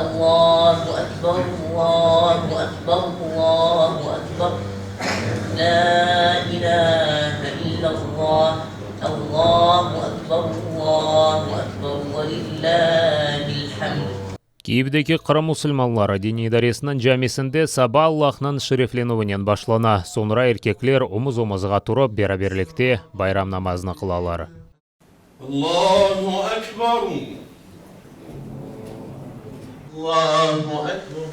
الله أكبر الله أكبر الله أكبر لا إله إلا الله الله أكبر ولله الحمد. Киевдеги Кырым мусульманлары дини идаресинин жамисинде саба Аллахнын шерефленүүнен башлана. Сонра эркеклер омуз-омузга туруп бера-берликте байрам намазын кылалар. Аллаху акбар. Аллаху акбар.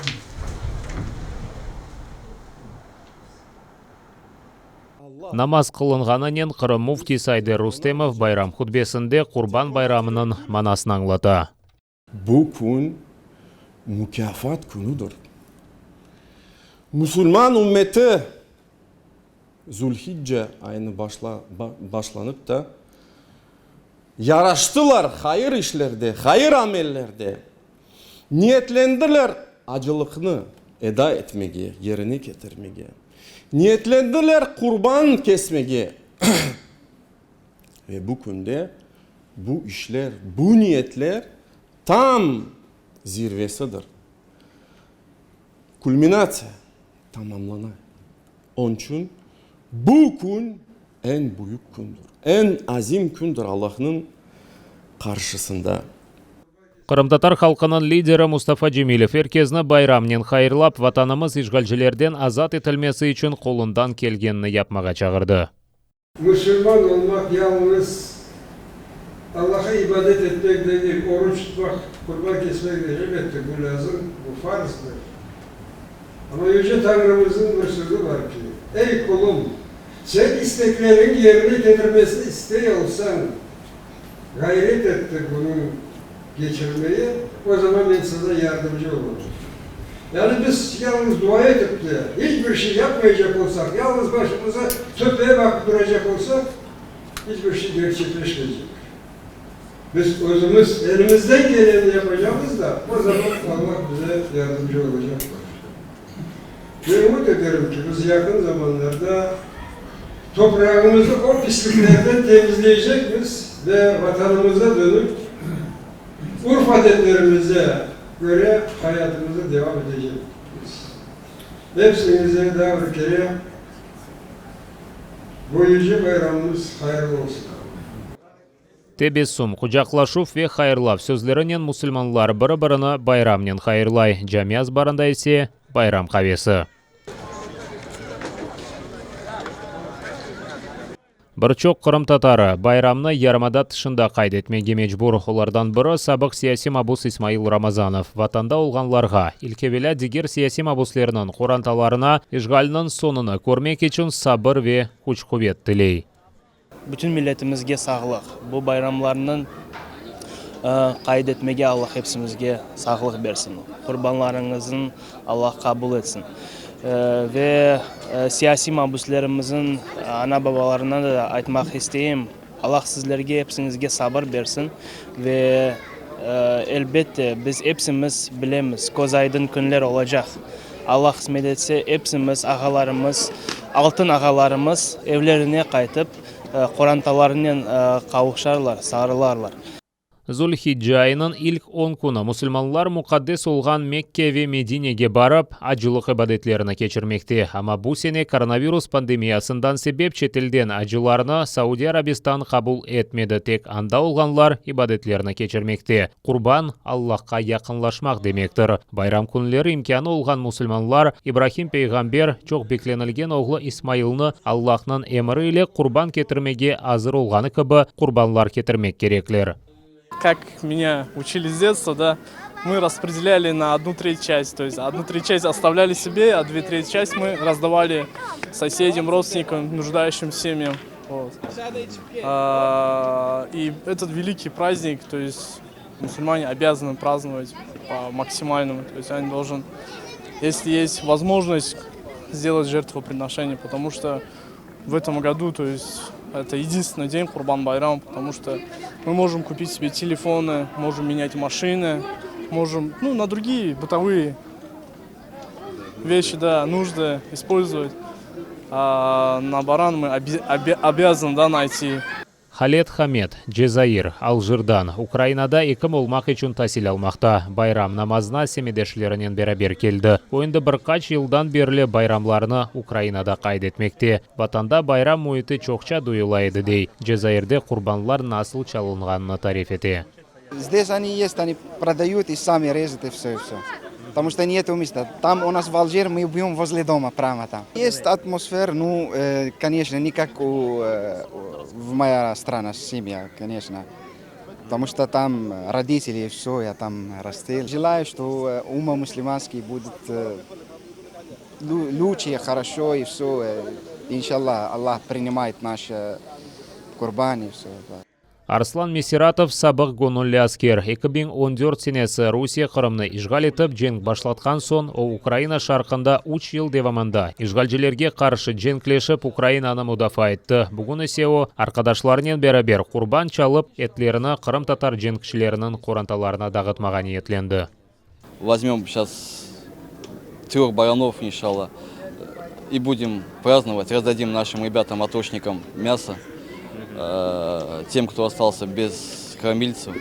Намаз кылынганынан Кырым муфти Сайдер Рустемов байрам хутбесинде Курбан байрамынын манасын аңлата. Bu gün mükafat günüdür. Müslüman ümmeti Zulhicce ayını başlanıp da yaraştılar hayır işlerde, hayır amellerde. Niyetlendiler acılıkını eda etmeye, yerine getirmeye. Niyetlendiler kurban kesmeye. Ve bu günde bu işler, bu niyetler tam zirvesidir. Kulminasya tamamlanır. Onun için bu gün en büyük gündür. En azim gündür Allah'ın karşısında. Кырым татар халкынын лидери Мустафа Джемилев эркезни байрамнен хайырлап, ватанымыз ишгалчилерден азат этилмеси үчүн колундан келгенini yapmaga çağırdı. Müslüman olmak yalnız Allah'a ibadet etmek değil, oruç tutmak, kurban kesmek değil. Elbette bu lazım, bu farzdır. Ama Yüce Tanrımızın bir sözü var ki, ey kulum, sen isteklerin yerine getirmesini istiyorsan, gayret et de bunu geçirmeye, o zaman ben sana yardımcı olurum. Yani biz yalnız dua edip de hiçbir şey yapmayacak olsak, yalnız başımıza tüpeye bakıp duracak olsak, hiçbir şey gerçekleşmeyecek. Biz özümüz elimizden geleni yapacağız da o zaman Allah bize yardımcı olacak. Ve umut ederim ki biz yakın zamanlarda toprağımızı o pisliklerden temizleyeceğiz ve vatanımıza dönüp Urf adetlerimize göre hayatımıza devam edeceğiz. Hepsinize daha bir kere bu yüce bayramımız hayırlı olsun. Тебессум, кучаклашув ве хайырлап сөзлеринен мусульманлар бiri-биrini байрамнен хайырлай. Жамияз барында есе байрам кабесі. Бірчок Кырым татары байрамны ярымада тышында кайд этмеге мечбур. Олардан бiri сабык сиясий мабус Исмаил Рамазанов. Ватанда олганларга илкебеле дигер сиясий мабуслеринин куранталарына ишгалнын сонуны көрмек үчүн сабыр ве күч-кубет тилей. Bütün milletimizge sağlık. Bu bayramlarının kayıt etmeye Allah hepsimizge sağlık versin. Kurbanlarınızın Allah kabul etsin. Ve siyasi mabuslerimizin ana babalarına da aytmak isteyeyim. Allah sizlerge hepsinizge sabır versin. Ve elbette biz hepsimiz bilemiz. Göz aydın günler olacak. Allah kısmet etse hepsimiz ağalarımız, altın ağalarımız evlerine kayıtıp Kurantalarından kavuşarlar, sağırlarlar. Zulhидже айынын ilk 10 күні мусульманлар мукаддес олған Мекке ве Мединеге барып, ажылық ибадетлеріні кечірмекте. Ама бұл сене коронавирус пандемиясындан себеп четелден ажыларыны Сауди Арабистан қабыл етмеді. Тек анда олғанлар ибадетлеріні кечірмекте. Курбан Аллахқа яқынлашмақ демектір. Байрам күнлері имканы олған мусульманлар Ибрахим пейғамбер чоқ бекленілген оғлы Исмаилны Аллахнын эмірі ile курбан кетірмеге азыр олғаны кібі курбанлар кетірмек кереклер. Как меня учили с детства, да, мы распределяли на 1/3 часть. То есть 1/3 часть оставляли себе, а 2/3 часть мы раздавали соседям, родственникам, нуждающим семьям. Вот. И этот великий праздник, то есть мусульмане обязаны праздновать по максимальному. То есть они должны, если есть возможность, сделать жертвоприношение, потому что в этом году, то есть это единственный день Курбан-байрам, потому что мы можем купить себе телефоны, можем менять машины, можем, на другие бытовые вещи, да, нужды использовать. А на баран мы обязаны, да, найти. Халет Хамед, Джезаир, Алжирдан, Украинада 2 молмақ үшін тасил алмақта. Байрам намазына семедешлерінен берабер келді. Ойынды бірқач жылдан берлі байрамларыны Украинада қайд етмекте. Батанда байрам мойыты чоқча дуйлайды дей. Джезаирде құрбанлар насыл чалынғанны тариф ете. Здесь они есть, они продают и сами режут и все. Потому что нет места. Там у нас в Алжире мы убьем возле дома, прямо там. Есть атмосфера, ну, конечно, не как в моя страна, семья, конечно. Потому что там родители и все, я там растил. Желаю, что умма мусульманский будет лучше, хорошо и все. Иншаллах, Аллах принимает наши курбаны и все. Арслан Месиратов сабық гонулі аскер. 2014 сенесі Русия Қырымны ишғал етіп, женг башлатқан сон, о Украина шарқында 3 ел деваманда. Ишғалжелерге қаршы женглешіп Украинаны мудафа етті. Бүгін есе о арқадашларынан берабер құрбан чалып, етлеріні Қырым татар женгшілерінің қоранталарына дағытмаған етленді. Возьмем сейчас 3 баранов, иншалла, и будем праздновать, раздадим нашим ребятам-атошникам мясо. Тем, кто остался без кормильцев.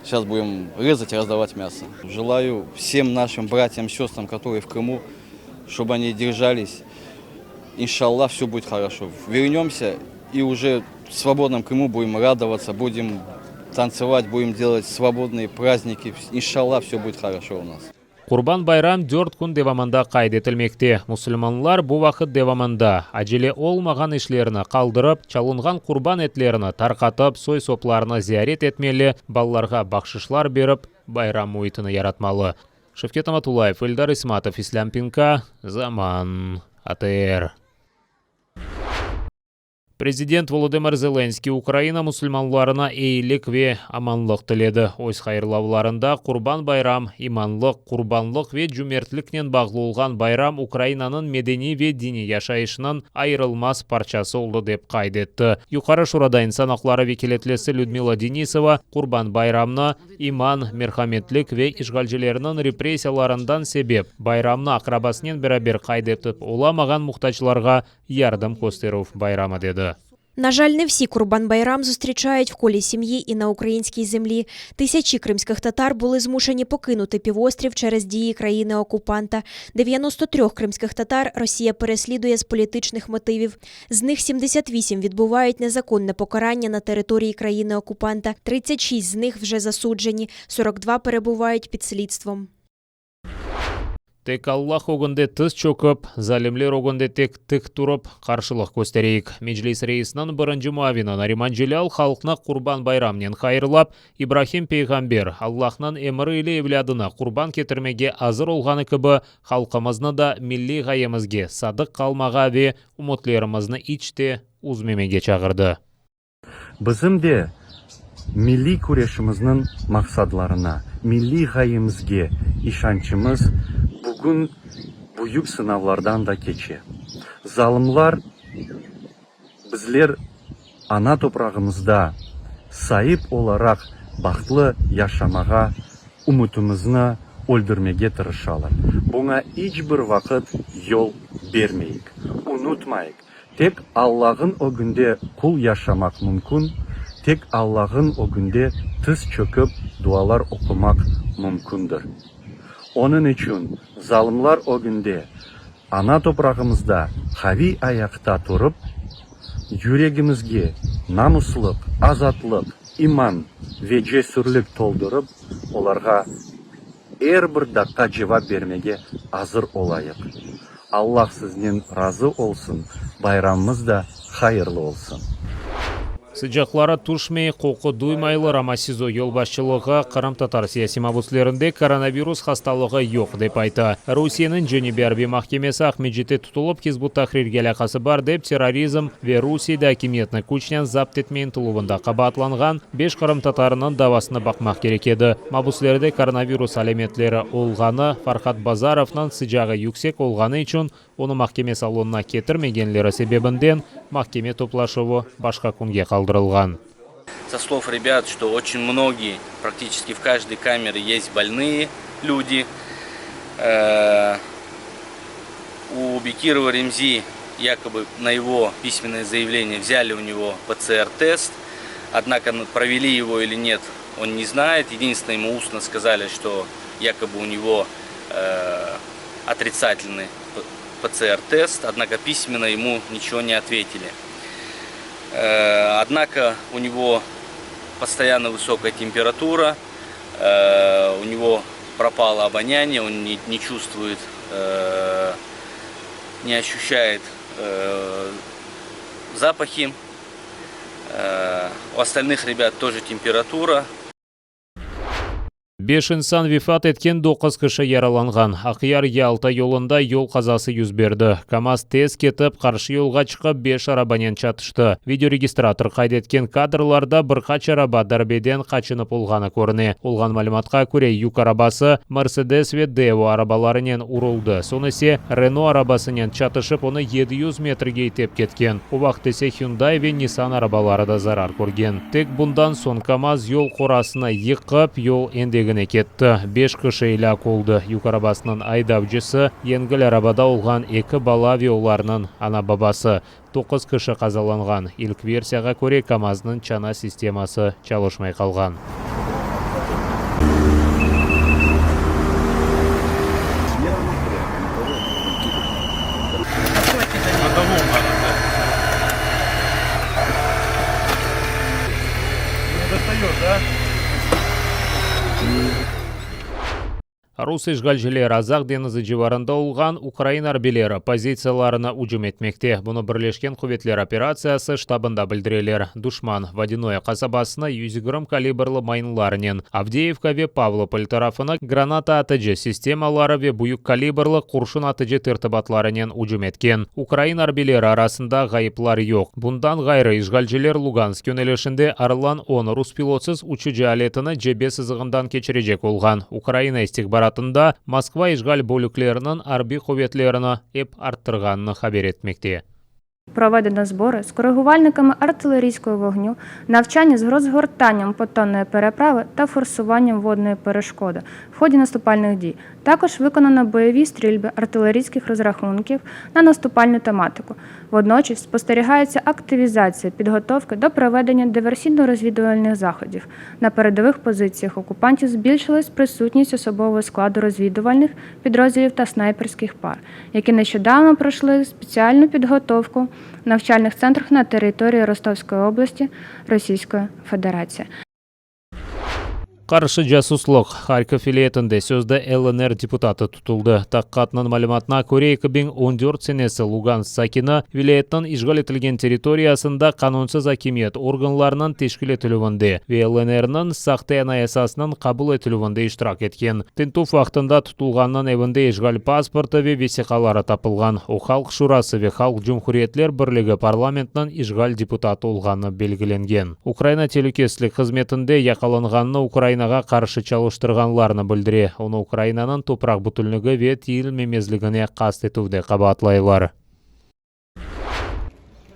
Сейчас будем резать и раздавать мясо. Желаю всем нашим братьям, сестрам, которые в Крыму, чтобы они держались. Иншаллах, все будет хорошо. Вернемся и уже в свободном Крыму будем радоваться, будем танцевать, будем делать свободные праздники. Иншаллах, все будет хорошо у нас. Құрбан байрам 4 күн деваманда қайд етілмекте. Мұсылманлар бұл вақыт деваманда әжеле олмаған ішлеріні қалдырып, чалынған құрбан етлеріні тарқатып, сой сопларыны зиярет етмелі, балаларға бақшышлар беріп, байрам мұйтыны яратмалы. Шевкет Аматулаев, Эльдар Исматов, Ислам Пинка, Заман, АТР. Президент Володимир Зеленский Украина мусульманларына эйлік ве аманлық тіледі. Ойс хайырлауларында Құрбан байрам, иманлық, құрбанлық ве жүмертлікнен бағлылған байрам Украинаның медени ве дини яшайышынан айырылмас парчасы олды деп қайдетті. Юқары Шурада инсан ақлары векелетлесі Людмила Денисова Құрбан байрамны иман, мерхаметлік ве ишғалжелерінің репрессияларындан себеп байрамны ақрабасынан берабер қайдетіп, оламаған мұқтачларға ярдам костеров байрамы деді. На жаль, не всі Курбан-байрам зустрічають в колі сім'ї і на українській землі. Тисячі кримських татар були змушені покинути півострів через дії країни-окупанта. 93 кримських татар Росія переслідує з політичних мотивів. З них 78 відбувають незаконне покарання на території країни-окупанта. 36 з них вже засуджені, 42 перебувають під слідством. Тек Аллах оғынды тыз чөкіп, залимлер оғынды тек тік тұрып, қаршылық көстерейік. Меджлис рейсінің бірінші муавины Нариман Желял халқына Құрбан байрамнен қайырлап, Ибрахим пейғамбер Аллахнан емірі иле евлядына құрбан кетірмеге азыр олғаны кібі, халқымызны да милли ғайымызге садық қалмаға ве ұмытлерімізні ичте ұзмемеге чағырды. Bizim de milli күрешіміздің мақсадларына, milli ғайымызге işançımız bugün büyük sınavlardan da geçe. Zalimlar bizler ana toprağımızda sahip olarak baktlı yaşamağa umutumuzu öldürmeye tırışalım. Buna hiçbir vakit yol vermeyik. Unutmayık. Tek Allah'ın o günde kul yaşamak mümkün. Tek Allah'ın o günde tiz çöküp dualar okumak mümkündür. Onun için zalimlar o günde ana toprağımızda havi ayakta durup, yüreğimizge namusluk, azatlık, iman ve cesurluk doldurup, onlara her bir dakika cevap vermeye hazır olayık. Allah sizden razı olsun, bayramımız da hayırlı olsun. Sıcaqlara tuşmей, qoqı duymайлы Рамасизо елбасшылығы Қырым татар сияси мабуслерінде коронавирус хасталығы yok деп айты. Русияның Женеве Арби махкемесі Ахмеджете тұтылып Хизбут Тахрирге алақасы бар деп терроризм ве Русияда акимиетні күчнен запт етмейін тұлуында қабатланған 5 Қырым татарының давасыны бақмақ керек еді. Мабуслерде коронавирус алеметлері олғаны Фархат Базаровның sıcағы yüksek олғаны үшін оны махкеме салонына кетірмегенлері себебінден махкеме топлашуы башқа күнге қалдырылған. Со слов ребят, что очень многие, практически в каждой камере есть больные люди. У Бекирова Ремзи якобы на его письменное заявление взяли у него ПЦР-тест, однако провели его или нет, он не знает. Единственное, ему устно сказали, что якобы у него отрицательный ПЦР-тест, однако письменно ему ничего не ответили. Однако у него постоянно высокая температура, у него пропало обоняние, он не чувствует, не ощущает запахи. У остальных ребят тоже температура. 5 инсан вифат еткен 9 кіші яраланған. Ақияр Ялта yolында yol қазасы жүз берді. КамАЗ тез кетіп, қаршы yolға шығып 5 арабанен чатышты. Видеорегистратор қайд еткен кадрларда бір қач араба дарбеден қачынып олғаны көріне. Олған малыматқа көре юк арабасы Mercedes ве Devo арабаларынен урылды. Сонысы Renault арабасынен чатышып, оны 700 метрге итеп кеткен. О вақтесе Hyundai ве Nissan арабалары да зарар көрген. Тек бұндан сон КамАЗ yol қорасына иқып, yol ендегі кетті. 5 кіші иля қолды. Юк арабасының айдавжысы енгіл арабада олған 2 бала оларының ана бабасы. 9 кіші қазаланған. Илк версияға көре КамАЗның чана системасы çalışмай қалған. Рус işgalciler Azaq denizi civarında olған Украин арбелері позицияларына ұжым етмекте. Бұны бірлешкен құветлер операциясы штабында білдірелер. Душман Водяное қасабасына 100 грамм калибрлы майнларынен, Авдеевка ве Павлополь тарафына граната атыжы системалары ве бұйық калибрлы құршын атыжы тіртібатларынен ұжым еткен. Украин арбелері арасында ғайыплар yok. Бұндан ғайры işgalciler Луганск yönelişinde арылан 10 рус пилотсыз ұчыжы алетіні жебе сызығындан кечірежек олған. Украина истикбаратында Москва işgal бөліклерінің арби құветлеріні еп арттырғанını хабар етмекте. Проведено збори з коригувальниками артилерійського вогню, навчання з розгортанням понтонної переправи та форсуванням водної перешкоди в ході наступальних дій. Також виконано бойові стрільби артилерійських розрахунків на наступальну тематику. Водночас спостерігається активізація підготовки до проведення диверсійно-розвідувальних заходів. На передових позиціях окупантів збільшилась присутність особового складу розвідувальних підрозділів та снайперських пар, які нещодавно пройшли спеціальну підготовку в навчальних центрах на території Ростовської області Російської Федерації. Қаршы жасуслық Харьков вилаятында сөзді ЛНР депутаты тұтылды. Таққатының малыматына көре 2014 сенесі Луганск сакины вилаяттың işgal етілген территориясында қанунсыз акимиет органларының тешкіл етілуінде ве ЛНРның сақтай анаясасының қабыл етілуінде иштирак еткен. Тентуф вақтында тұтылғанның evinde işgal паспорты ве весиқалары тапылған. О Халық Шурасы ве Халық Жұмхуриетлер бірлігі парламентінің işgal депутаты олғаны белгіленген. Украина телекестілік қызметінде яқаланғанны Украинаға қаршы çalıştырғанларны білдіре. Оны Украинаның топырақ бүтілігі ве тиіл мемезлігіне қаст етуде қабатлайлар.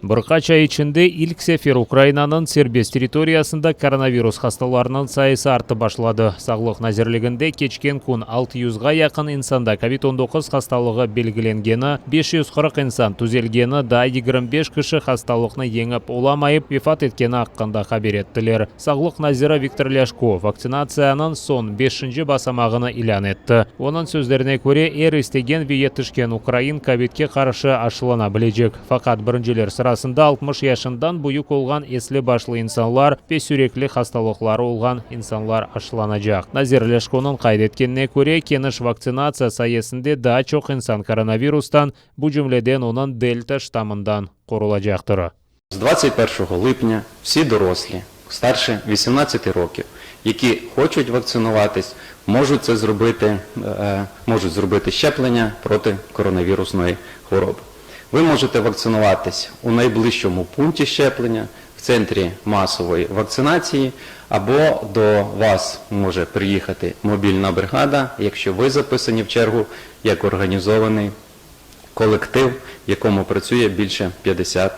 Бірқач ай içinde ilk sefer Ukraina'nın serbest territoriyasında koronavirus hastalarının sayısı arttı başladı. Sağlık nazirliginde keçken kun 600'ga yakın insanda COVID-19 hastalığı belgilengeni, 540 insan tüzelgeni da 25 kişi hastalıqны yengip olamayıp vefat etkeni hakkında haber ettiler. Sağlık naziri Viktor Ляшко vaksinasiyanın son 5. basamağını ilan etti. Onun sözlerine göre er istegen ve yetişken Ukrayin COVID-ке karşı aşılanabilecek. Fakat birinciler sırasında 60 yaşından büyük olған esli başlı insanlar ve sürekli hastalıkları olған insanlar aşılanacak. Nazir Ляшко'nun kaydetkenine göre keniş vaksinasiya sayesinde daha çok insan koronavirustan, bu cümleden onun Delta штамından korulacaktır. З 21 липня всі дорослі, старше 18 років, які хочуть вакцинуватись, можуть зробити щеплення проти коронавірусної хвороби. Ви можете вакцинуватись у найближчому пункті щеплення, в центрі масової вакцинації, або до вас може приїхати мобільна бригада, якщо ви записані в чергу як організований колектив, в якому працює більше 50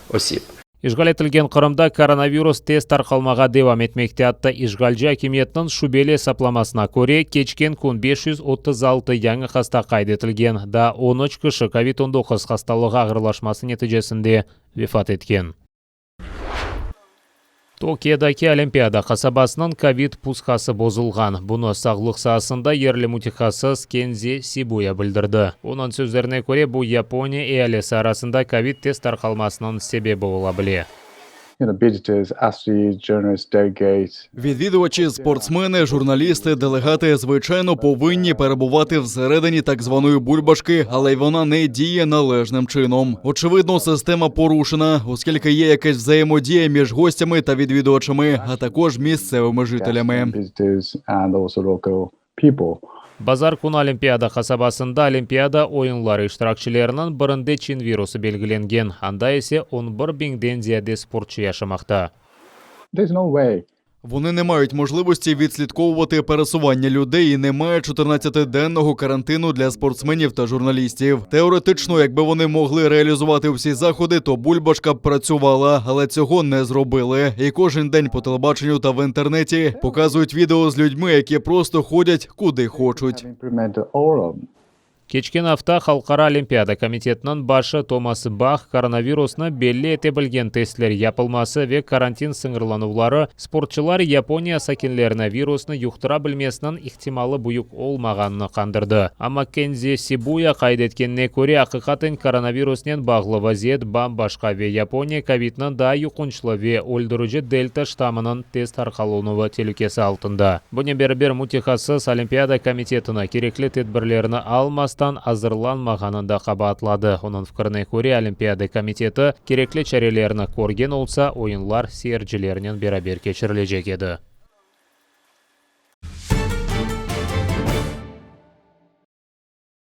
осіб. Ишгал етілген Қырымда коронавирус тест тарқалмаға девам етмекте атты Ишгалжы акимиетінің шубеле сапламасына көре кечкен күн 536 яңы хаста қайдетілген, да 13 кіші COVID-19 хасталығы ағырлашмасы нәтижесінде вефат еткен. Токиодаки Олимпиада қасабасының ковид пусқасы бозылған. Бұны сағлық саасында ерлі мутихасыз Кензи Сибуя білдірді. Оның сөздеріне көре бұл Япония әйелесі арасында ковид тест тарқалмасының себебі бола біле. Відвідувачі, спортсмени, журналісти, делегати, звичайно, повинні перебувати всередині так званої бульбашки, але й вона не діє належним чином. Очевидно, система порушена, оскільки є якась взаємодія між гостями та відвідувачами, а також місцевими жителями. Базар күн Олимпиада қасабасында Олимпиада ойынлары иштиракчыларының бірінде чин вирусы белгіленген. Анда есе 11 000-ден зияде спортшы яшамақта. Вони не мають можливості відслідковувати пересування людей і не мають 14-денного карантину для спортсменів та журналістів. Теоретично, якби вони могли реалізувати всі заходи, то бульбашка б працювала, але цього не зробили. І кожен день по телебаченню та в інтернеті показують відео з людьми, які просто ходять куди хочуть. Кечкен авта Халқара Олимпиада комитетінің башы Томас Бах коронавирусны белі ете білген тестлер япылмасы ве карантин сыңырланулары спортчылар Япония сакинлеріне вирусны юқтыра білмесінің ихтималы бұйық олмағанны қандырды. Ама Кензи Сибуя қайдеткенне көре ақиқатын коронавируснен бағлы вазиет башқа ве Япония ковиднын да юқыншлы ве өлдірүжі дельта штамының тест арқалуынығы телікесі алтында. Бұне бербер мутихасыз Олимпиада комитетіні керекли тедбірлеріні алмас азырланмағанында қабатлады. Оның фікіріне көре Олимпиада комитеті керекли чарелеріні көрген олса, ойынлар серджілерінен берабер кечірілежек еді.